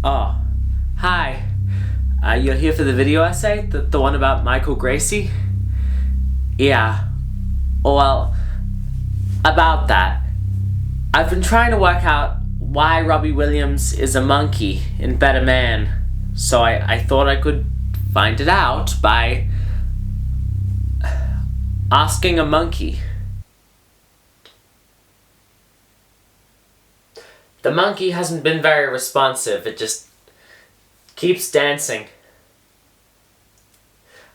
Oh, hi. You're here for the video essay? The one about Michael Gracey? Yeah. Well, about that. I've been trying to work out why Robbie Williams is a monkey in Better Man. So I thought I could find it out by asking a monkey. The monkey hasn't been very responsive. It just keeps dancing.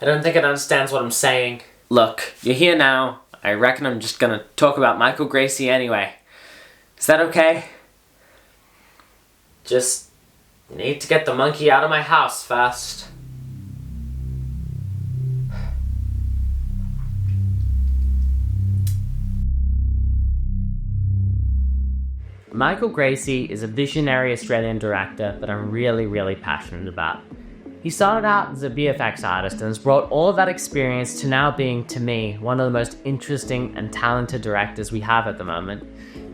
I don't think it understands what I'm saying. Look, you're here now. I reckon I'm just gonna talk about Michael Gracey anyway. Is that okay? Just need to get the monkey out of my house first. Michael Gracey is a visionary Australian director that I'm really passionate about. He started out as a VFX artist and has brought all of that experience to now being, to me, one of the most interesting and talented directors we have at the moment.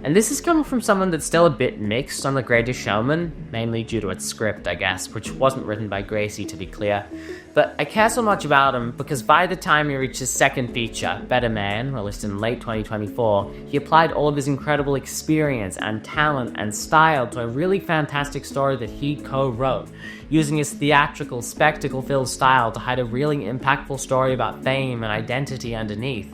And this is coming from someone that's still a bit mixed on The Greatest Showman, mainly due to its script, I guess, which wasn't written by Gracey, to be clear. But I care so much about him because by the time he reached his second feature, Better Man, released in late 2024, he applied all of his incredible experience and talent and style to a really fantastic story that he co-wrote, using his theatrical, spectacle-filled style to hide a really impactful story about fame and identity underneath.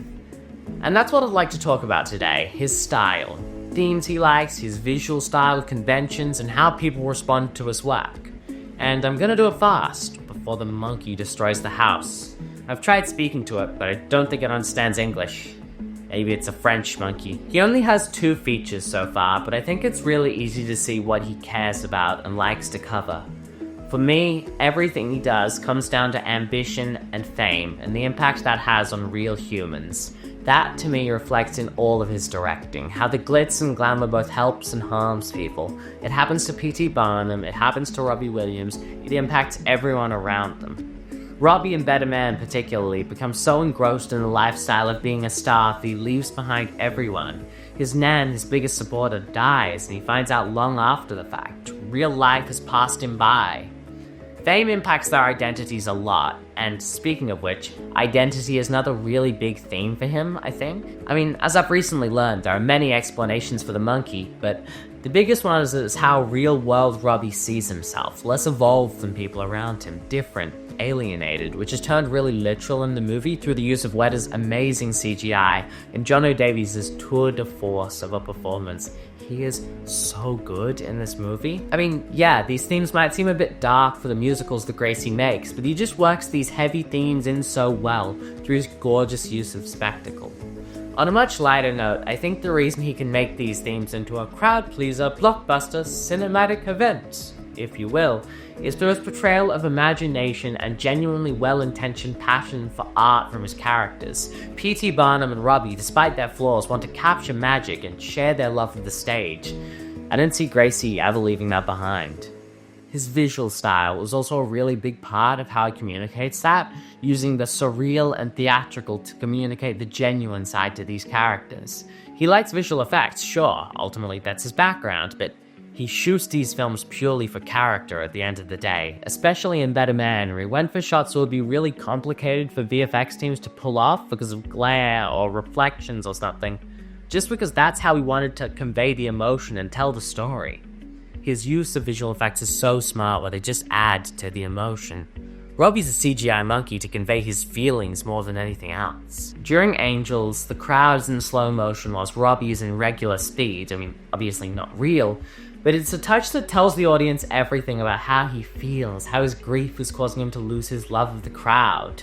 And that's what I'd like to talk about today, his style. Themes he likes, his visual style, conventions, and how people respond to his work. And I'm gonna do it fast, before the monkey destroys the house. I've tried speaking to it, but I don't think it understands English. Maybe it's a French monkey. He only has 2 features so far, but I think it's really easy to see what he cares about and likes to cover. For me, everything he does comes down to ambition and fame, and the impact that has on real humans. That, to me, reflects in all of his directing, how the glitz and glamour both helps and harms people. It happens to P.T. Barnum, it happens to Robbie Williams, it impacts everyone around them. Robbie in Better Man particularly becomes so engrossed in the lifestyle of being a star that he leaves behind everyone. His nan, his biggest supporter, dies, and he finds out long after the fact. Real life has passed him by. Fame impacts their identities a lot, and speaking of which, identity is another really big theme for him, I think. I mean, as I've recently learned, there are many explanations for the monkey, but the biggest one is how real-world Robbie sees himself, less evolved than people around him, different, alienated, which is turned really literal in the movie through the use of Weta's amazing CGI and John O'Davies' tour de force of a performance. He is so good in this movie. I mean, yeah, these themes might seem a bit dark for the musicals that Gracey makes, but he just works these heavy themes in so well through his gorgeous use of spectacle. On a much lighter note, I think the reason he can make these themes into a crowd-pleaser, blockbuster, cinematic event, if you will, is through his portrayal of imagination and genuinely well-intentioned passion for art from his characters. P.T. Barnum and Robbie, despite their flaws, want to capture magic and share their love of the stage. I didn't see Gracey ever leaving that behind. His visual style was also a really big part of how he communicates that, using the surreal and theatrical to communicate the genuine side to these characters. He likes visual effects, sure, ultimately that's his background, but he shoots these films purely for character at the end of the day, especially in Better Man, where he went for shots that would be really complicated for VFX teams to pull off because of glare or reflections or something, just because that's how he wanted to convey the emotion and tell the story. His use of visual effects is so smart where they just add to the emotion. Robbie's a CGI monkey to convey his feelings more than anything else. During Angels, the crowd's in slow motion whilst Robbie is in regular speed. I mean, obviously not real, but it's a touch that tells the audience everything about how he feels, how his grief is causing him to lose his love of the crowd.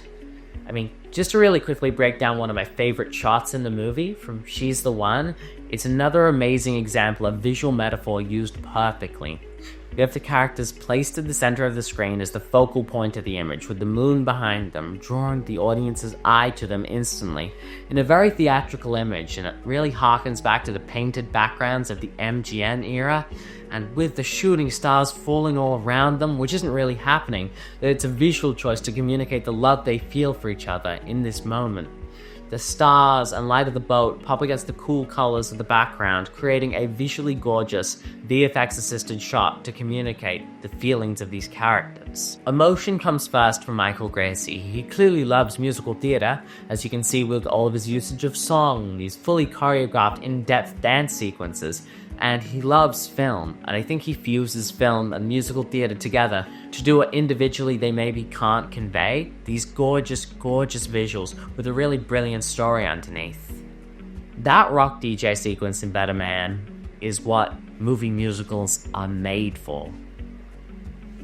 I mean, just to really quickly break down one of my favorite shots in the movie, from She's the One, it's another amazing example of visual metaphor used perfectly. You have the characters placed at the center of the screen as the focal point of the image, with the moon behind them, drawing the audience's eye to them instantly, in a very theatrical image, and it really harkens back to the painted backgrounds of the MGN era, and with the shooting stars falling all around them, which isn't really happening, that it's a visual choice to communicate the love they feel for each other in this moment. The stars and light of the boat pop against the cool colors of the background, creating a visually gorgeous VFX-assisted shot to communicate the feelings of these characters. Emotion comes first for Michael Gracey. He clearly loves musical theater, as you can see with all of his usage of song, these fully choreographed, in-depth dance sequences, and he loves film, and I think he fuses film and musical theater together to do what individually they maybe can't convey, these gorgeous, gorgeous visuals with a really brilliant story underneath. That rock DJ sequence in Better Man is what movie musicals are made for.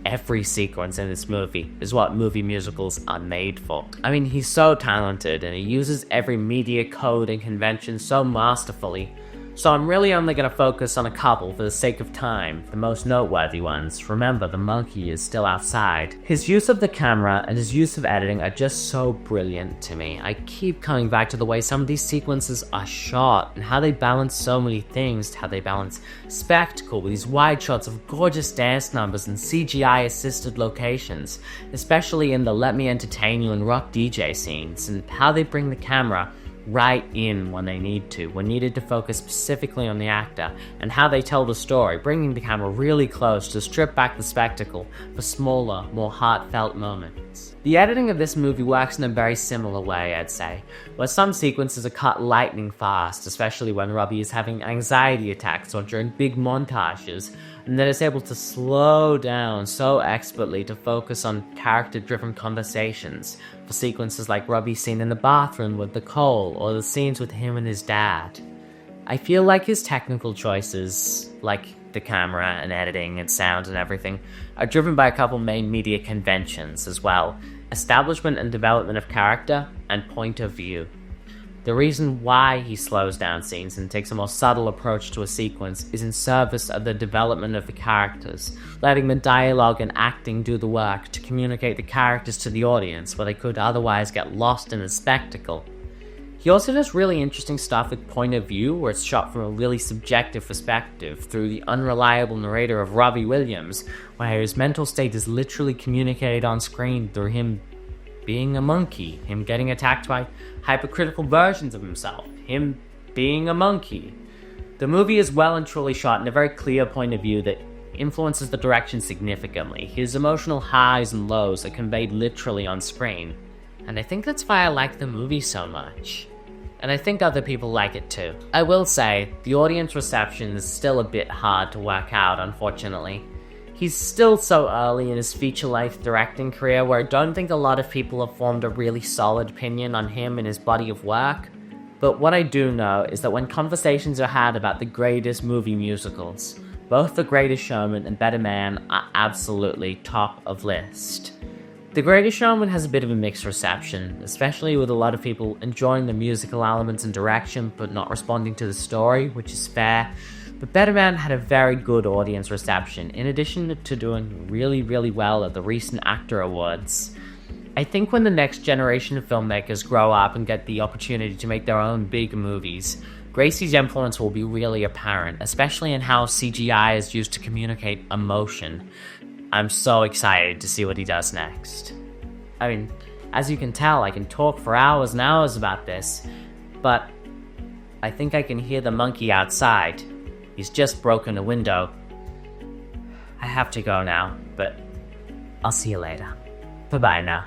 Every sequence in this movie is what movie musicals are made for. I mean, he's so talented and he uses every media code and convention so masterfully. So I'm really only going to focus on a couple for the sake of time, the most noteworthy ones. Remember, the monkey is still outside. His use of the camera and his use of editing are just so brilliant to me. I keep coming back to the way some of these sequences are shot and how they balance so many things, how they balance spectacle with these wide shots of gorgeous dance numbers and CGI assisted locations, especially in the Let Me Entertain You and Rock DJ scenes, and how they bring the camera right in when they need to, when needed to focus specifically on the actor, and how they tell the story, bringing the camera really close to strip back the spectacle for smaller, more heartfelt moments. The editing of this movie works in a very similar way, I'd say, where some sequences are cut lightning fast, especially when Robbie is having anxiety attacks or during big montages, and then it's able to slow down so expertly to focus on character-driven conversations for sequences like Robbie's scene in the bathroom with Nicole or the scenes with him and his dad. I feel like his technical choices, like the camera and editing and sound and everything, are driven by a couple main media conventions as well: establishment and development of character and point of view. The reason why he slows down scenes and takes a more subtle approach to a sequence is in service of the development of the characters, letting the dialogue and acting do the work to communicate the characters to the audience where they could otherwise get lost in the spectacle. He also does really interesting stuff with point of view, where it's shot from a really subjective perspective through the unreliable narrator of Robbie Williams, where his mental state is literally communicated on screen through him being a monkey, him getting attacked by hypercritical versions of himself, him being a monkey. The movie is well and truly shot in a very clear point of view that influences the direction significantly. His emotional highs and lows are conveyed literally on screen, and I think that's why I like the movie so much. And I think other people like it too. I will say, the audience reception is still a bit hard to work out, unfortunately. He's still so early in his feature-length directing career where I don't think a lot of people have formed a really solid opinion on him and his body of work. But what I do know is that when conversations are had about the greatest movie musicals, both The Greatest Showman and Better Man are absolutely top of list. The Greatest Showman has a bit of a mixed reception, especially with a lot of people enjoying the musical elements and direction but not responding to the story, which is fair. But Better Man had a very good audience reception, in addition to doing really, really well at the recent Actor Awards. I think when the next generation of filmmakers grow up and get the opportunity to make their own big movies, Gracey's influence will be really apparent, especially in how CGI is used to communicate emotion. I'm so excited to see what he does next. I mean, as you can tell, I can talk for hours and hours about this, but I think I can hear the monkey outside. He's just broken a window. I have to go now, but I'll see you later. Bye-bye now.